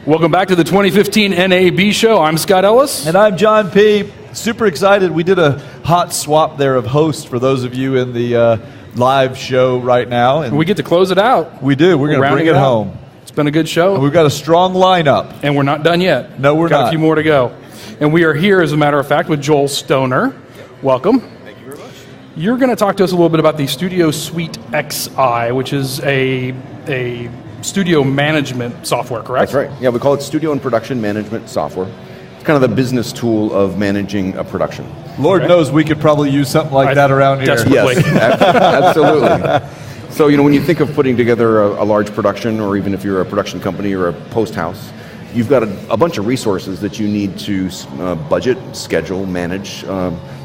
Welcome back to the 2015 NAB show. I'm Scott Ellis. And I'm John P. Super excited. We did a hot swap there of hosts for those of you in the live show right now. And we get to close it out. We do. We're going to bring it home. It's been a good show. And we've got a strong lineup. And we're not done yet. No, we're got not. A few more to go. And we are here, as a matter of fact, with Joel Stoner. Welcome. Thank you very much. You're going to talk to us a little bit about the Studio Suite XI, which is a studio management software, correct? That's right. Yeah, we call it studio and production management software. It's kind of the business tool of managing a production. Lord knows we could probably use something like that around here. Desperately. Yes, absolutely. So, when you think of putting together a large production, or even if you're a production company or a post house, you've got a bunch of resources that you need to budget, schedule, manage. You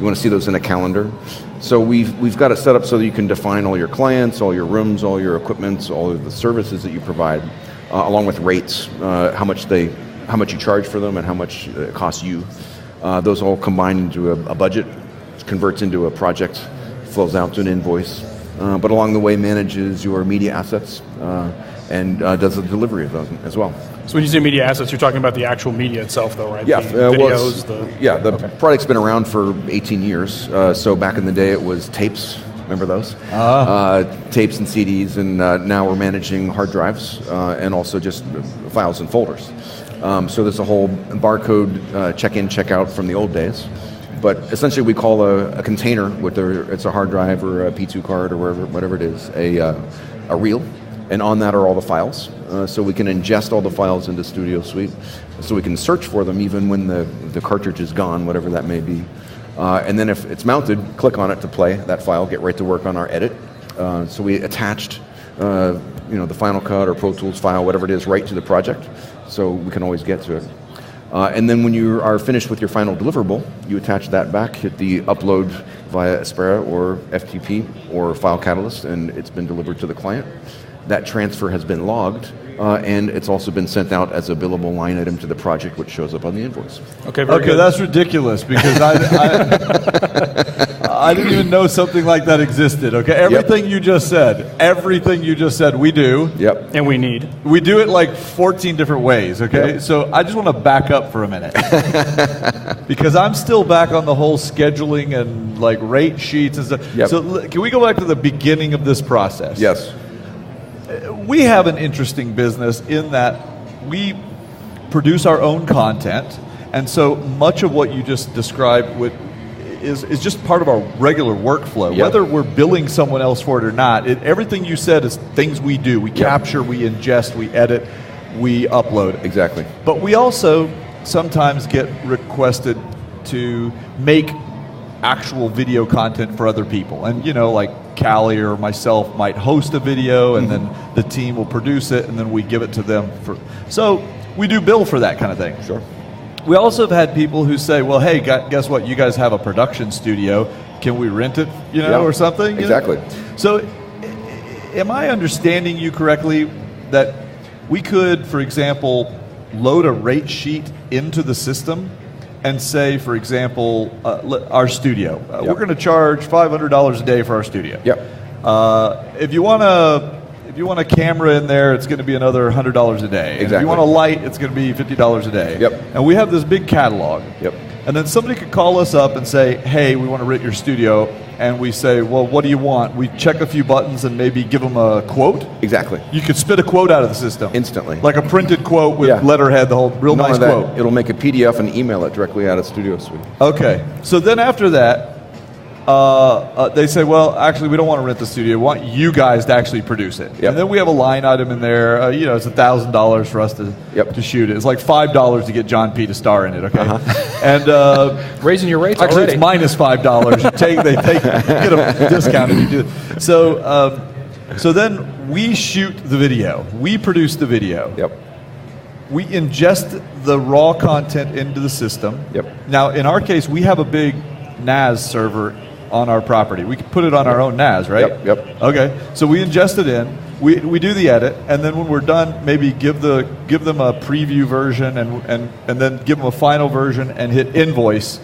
want to see those in a calendar. So we've got it set up so that you can define all your clients, all your rooms, all your equipment, all of the services that you provide, along with rates, how much you charge for them, and how much it costs you. Those all combine into a budget, converts into a project, flows out to an invoice, but along the way manages your media assets and does the delivery of those as well. So when you say media assets, you're talking about the actual media itself, though, right? Yeah, the videos. The product's been around for 18 years. So back in the day, it was tapes. Remember those? Tapes and CDs, and now we're managing hard drives and also just files and folders. So there's a whole barcode check-in, check-out from the old days. But essentially, we call a container, whether it's a hard drive or a P2 card or whatever it is, a reel. And on that are all the files. So we can ingest all the files into Studio Suite. So we can search for them even when the cartridge is gone, whatever that may be. And then if it's mounted, click on it to play that file, get right to work on our edit. So we attached the Final Cut or Pro Tools file, whatever it is, right to the project. So we can always get to it. And then when you are finished with your final deliverable, you attach that back, hit the upload via Aspera or FTP or File Catalyst, and it's been delivered to the client. That transfer has been logged, and it's also been sent out as a billable line item to the project, which shows up on the invoice. Okay, that's ridiculous, because I didn't even know something like that existed. Okay, everything you just said, we do. Yep. And we need. We do it like 14 different ways, okay? Yep. So I just want to back up for a minute. Because I'm still back on the whole scheduling and like rate sheets and stuff. Yep. So can we go back to the beginning of this process? Yes. We have an interesting business in that we produce our own content, and so much of what you just described is just part of our regular workflow. Yep. Whether we're billing someone else for it or not, everything you said is things we do. We capture, we ingest, we edit, we upload. Exactly. But we also sometimes get requested to make actual video content for other people. And like Callie or myself might host a video, and then the team will produce it, and then we give it to them. So we do bill for that kind of thing. Sure. We also have had people who say, well, hey, guess what? You guys have a production studio. Can we rent it, or something? Exactly. So am I understanding you correctly that we could, for example, load a rate sheet into the system and say, for example, our studio. We're going to charge $500 a day for our studio. Yep. If you want a camera in there, it's going to be another $100 a day. Exactly. And if you want a light, it's going to be $50 a day. Yep. And we have this big catalog. Yep. And then somebody could call us up and say, hey, we want to rent your studio. And we say, well, what do you want? We check a few buttons and maybe give them a quote. Exactly. You could spit a quote out of the system. Instantly. Like a printed quote with letterhead, the whole real nice quote. It'll make a PDF and email it directly out of Studio Suite. Okay. So then after that, they say, well, actually, we don't want to rent the studio. We want you guys to actually produce it. Yep. And then we have a line item in there. It's $1,000 for us to shoot it. It's like $5 to get John P. to star in it, okay? And raising your rates actually, already. it's minus $5. They get a discount if you do it. So then we shoot the video. We produce the video. Yep. We ingest the raw content into the system. Yep. Now, in our case, we have a big NAS server on our property. We can put it on our own NAS, right? Yep. Okay. So we ingest it in. We do the edit, and then when we're done, maybe give them a preview version, and then give them a final version and hit invoice,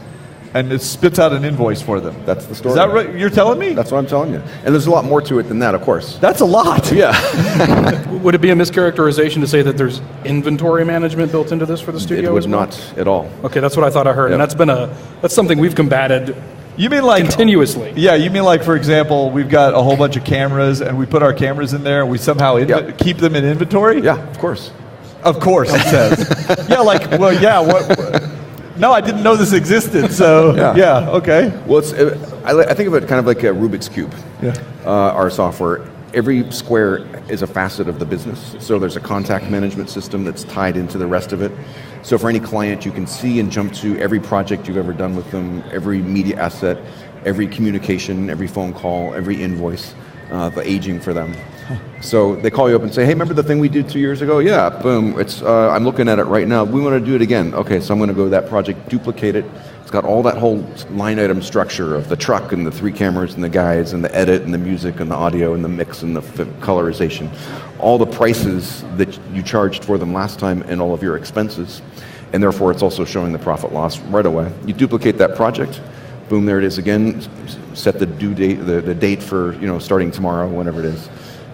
and it spits out an invoice for them. That's the story. Is that right? You're telling me? That's what I'm telling you. And there's a lot more to it than that, of course. That's a lot. Yeah. Would it be a mischaracterization to say that there's inventory management built into this for the studio? It would as well? not at all. Okay, that's what I thought I heard, Yep. and that's something we've combated. You mean like continuously? Yeah, you mean like, for example, we've got a whole bunch of cameras, and we put our cameras in there, and we somehow keep them in inventory? Yeah, of course. Of course, it says. Yeah, like, well, yeah, what? No, I didn't know this existed, so, yeah okay. Well, I think of it kind of like a Rubik's Cube, our software. Every square is a facet of the business. So there's a contact management system that's tied into the rest of it. So for any client, you can see and jump to every project you've ever done with them, every media asset, every communication, every phone call, every invoice, the aging for them. So they call you up and say, hey, remember the thing we did 2 years ago? Yeah, boom, I'm looking at it right now. We want to do it again. Okay, so I'm going to go to that project, duplicate it. It's got all that whole line item structure of the truck and the 3 cameras and the guys and the edit and the music and the audio and the mix and the colorization. All the prices that you charged for them last time and all of your expenses. And therefore, it's also showing the profit loss right away. You duplicate that project, boom, there it is again. Set the due date, the date for starting tomorrow, whenever it is,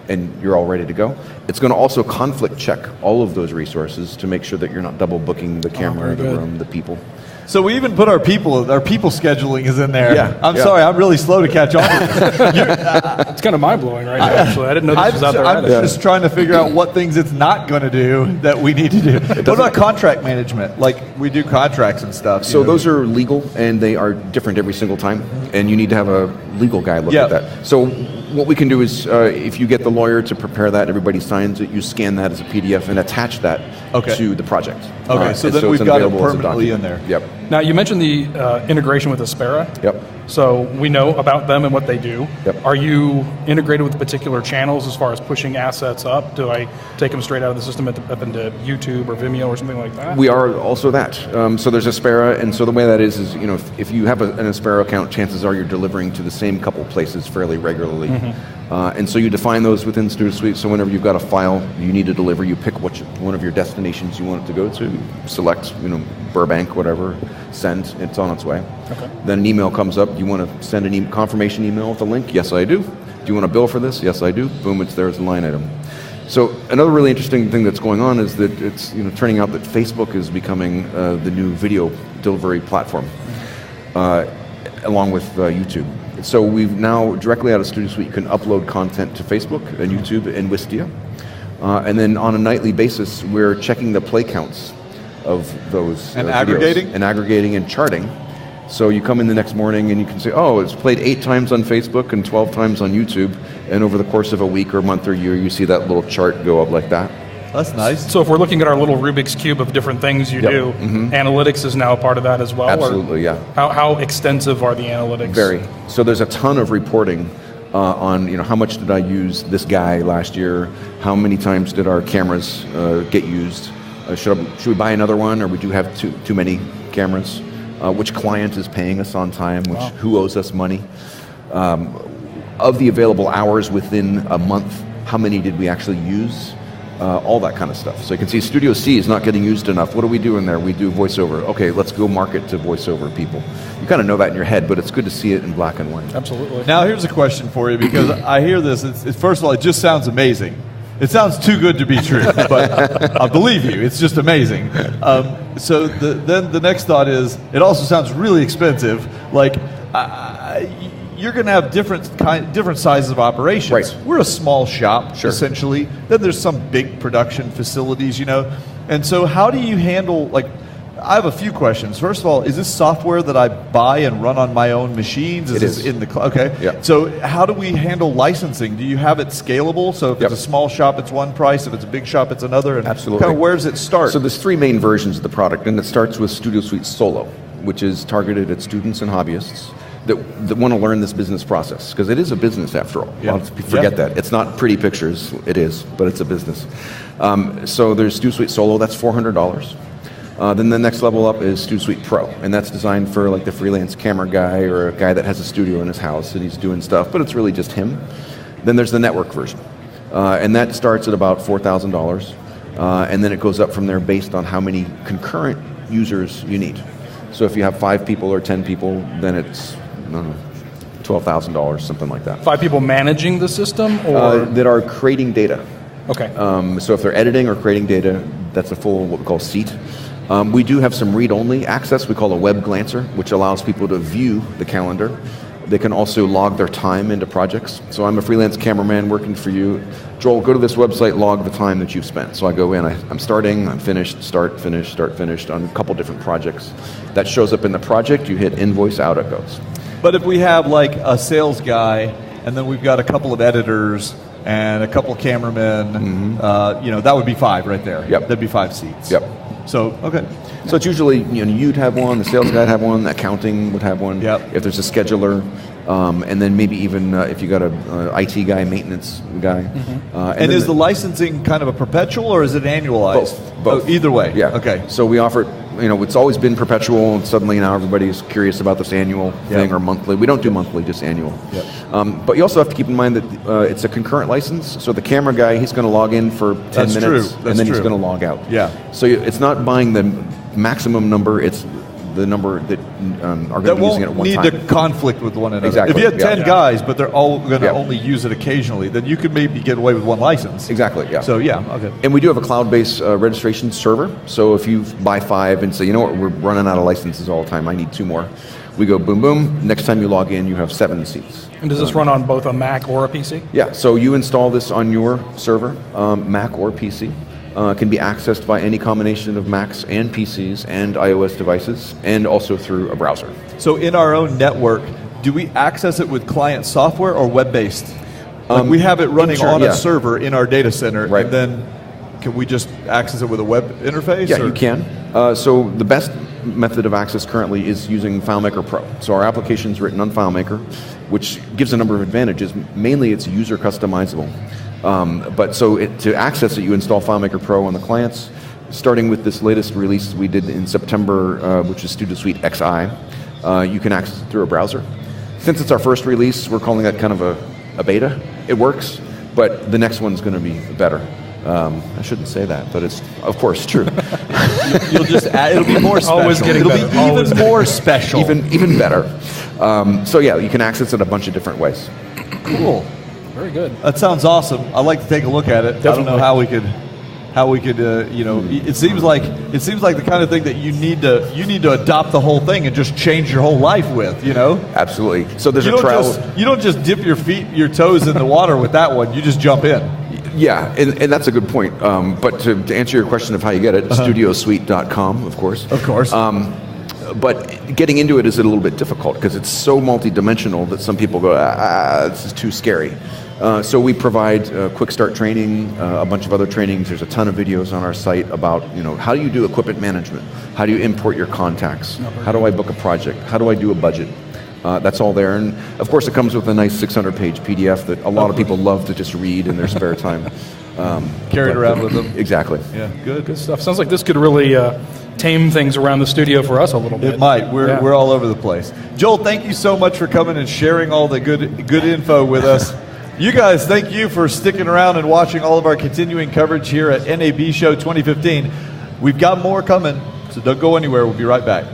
and you're all ready to go. It's going to also conflict check all of those resources to make sure that you're not double booking the camera, the room, the people. So we even put our people scheduling is in there. Yeah, I'm sorry, I'm really slow to catch on to this. It's kind of mind-blowing right now, actually. I didn't know this was out there. I'm just trying to figure out what things it's not going to do that we need to do. What about contract management? Like, we do contracts and stuff. So those are legal, and they are different every single time, and you need to have a legal guy look at that. So what we can do is, if you get the lawyer to prepare that, everybody signs it, you scan that as a PDF and attach that to the project. Okay, so then we've got it permanently in there. Yep. Now, you mentioned the integration with Aspera. Yep. So we know about them and what they do. Yep. Are you integrated with particular channels as far as pushing assets up? Do I take them straight out of the system up into YouTube or Vimeo or something like that? We are also that. So there's Aspera, and so the way that is if you have an Aspera account, chances are you're delivering to the same couple places fairly regularly. And so you define those within Studio Suite. So whenever you've got a file you need to deliver, you pick one of your destinations you want it to go to. Select, Burbank, whatever. Send. It's on its way. Okay. Then an email comes up. Do you want to send an confirmation email with a link? Yes, I do. Do you want to bill for this? Yes, I do. Boom, it's there as a line item. So another really interesting thing that's going on is that it's turning out that Facebook is becoming the new video delivery platform, along with YouTube. So we've now, directly out of Studio Suite, you can upload content to Facebook and YouTube and Wistia. And then on a nightly basis, we're checking the play counts of those and aggregating? And aggregating and charting. So you come in the next morning and you can say, oh, it's played 8 times on Facebook and 12 times on YouTube. And over the course of a week or month or year, you see that little chart go up like that. That's nice. So if we're looking at our little Rubik's Cube of different things you do, analytics is now a part of that as well? Absolutely, yeah. How extensive are the analytics? Very. So there's a ton of reporting on how much did I use this guy last year? How many times did our cameras get used? Should we buy another one, or we do have too many cameras? Which client is paying us on time? Who owes us money? Of the available hours within a month, how many did we actually use? All that kind of stuff. So you can see Studio C is not getting used enough. What do we do in there? We do voiceover. Okay, let's go market to voiceover people. You kind of know that in your head, but it's good to see it in black and white. Absolutely. Now here's a question for you, because I hear this. First of all, it just sounds amazing. It sounds too good to be true, but I believe you. It's just amazing. So then the next thought is, it also sounds really expensive. Like, you're going to have different sizes of operations. Right. We're a small shop, essentially. Then there's some big production facilities, And so how do you handle, I have a few questions. First of all, is this software that I buy and run on my own machines? It is. In the cloud? Okay. Yeah. So how do we handle licensing? Do you have it scalable? So if it's a small shop, it's one price. If it's a big shop, it's another. And absolutely. Kind of where does it start? So there's 3 main versions of the product, and it starts with Studio Suite Solo, which is targeted at students and hobbyists that want to learn this business process, because it is a business after all. Yeah. Forget that. It's not pretty pictures. It is, but it's a business. So there's Studio Suite Solo. That's $400. Then the next level up is Studio Suite Pro, and that's designed for the freelance camera guy or a guy that has a studio in his house and he's doing stuff, but it's really just him. Then there's the network version, and that starts at about $4,000, and then it goes up from there based on how many concurrent users you need. So if you have 5 people or 10 people, then it's, I don't know, $12,000, something like that. 5 people managing the system, or that are creating data. Okay. So if they're editing or creating data, that's a full, what we call seat. We do have some read-only access, we call a web glancer, which allows people to view the calendar. They can also log their time into projects. So I'm a freelance cameraman working for you. Joel, go to this website, log the time that you've spent. So I go in, I'm starting, I'm finished, start, finish, start, finished on a couple different projects. That shows up in the project, you hit invoice, out it goes. But if we have like a sales guy, and then we've got a couple of editors, and a couple of cameramen, that would be 5 right there. Yep. That'd be 5 seats. Yep. So, okay. So it's usually, you'd have one, the sales guy would have one, accounting would have one. Yep. If there's a scheduler, and then maybe even if you got a IT guy, maintenance guy. And is the licensing kind of a perpetual, or is it annualized? Both. Oh, either way. Yeah. Okay. So we offer, it's always been perpetual, and suddenly now everybody's curious about this annual thing or monthly. We don't do monthly, just annual. Yep. But you also have to keep in mind that it's a concurrent license. So the camera guy, he's going to log in for 10 minutes, and then he's going to log out. Yeah. So it's not buying the maximum number, it's the number that are going to be using it at one time. That won't need to conflict with one another. Exactly. If you had 10 guys, but they're all going to only use it occasionally, then you could maybe get away with one license. Exactly, yeah. So, okay. And we do have a cloud-based registration server. So if you buy 5 and say, you know what, we're running out of licenses all the time, I need 2 more. We go boom, boom. Next time you log in, you have 7 seats. And does this run on both a Mac or a PC? Yeah, so you install this on your server, Mac or PC. Can be accessed by any combination of Macs and PCs and iOS devices, and also through a browser. So in our own network, do we access it with client software or web-based? We have it running on a server in our data center, and then can we just access it with a web interface? Yeah, you can. So the best method of access currently is using FileMaker Pro. So our application's written on FileMaker, which gives a number of advantages. Mainly it's user customizable. But to access it, you install FileMaker Pro on the clients, starting with this latest release we did in September, which is Studio Suite XI. You can access it through a browser. Since it's our first release, we're calling that kind of a beta. It works, but the next one's going to be better. I shouldn't say that, but it's, of course, true. You'll just add, it'll be more special. Always getting better. It'll be even more special. Even better. So yeah, you can access it a bunch of different ways. Cool. Very good. That sounds awesome. I'd like to take a look at it. Definitely. I don't know how we could, it seems like the kind of thing that you need to adopt the whole thing and just change your whole life with, Absolutely. So there's a trial. You don't just dip your toes in the water with that one. You just jump in. Yeah, and that's a good point. But to answer your question of how you get it, studiosuite.com, of course. Of course. But getting into it is a little bit difficult because it's so multidimensional that some people go, this is too scary. So we provide quick start training, a bunch of other trainings. There's a ton of videos on our site about, how do you do equipment management? How do you import your contacts? How do I book a project? How do I do a budget? That's all there. And of course it comes with a nice 600-page PDF that a lot of people love to just read in their spare time. Carry it around with them. Exactly. Yeah, good stuff. Sounds like this could really tame things around the studio for us a little bit. It might. We're all over the place. Joel, thank you so much for coming and sharing all the good info with us. You guys, thank you for sticking around and watching all of our continuing coverage here at NAB Show 2015. We've got more coming, so don't go anywhere. We'll be right back.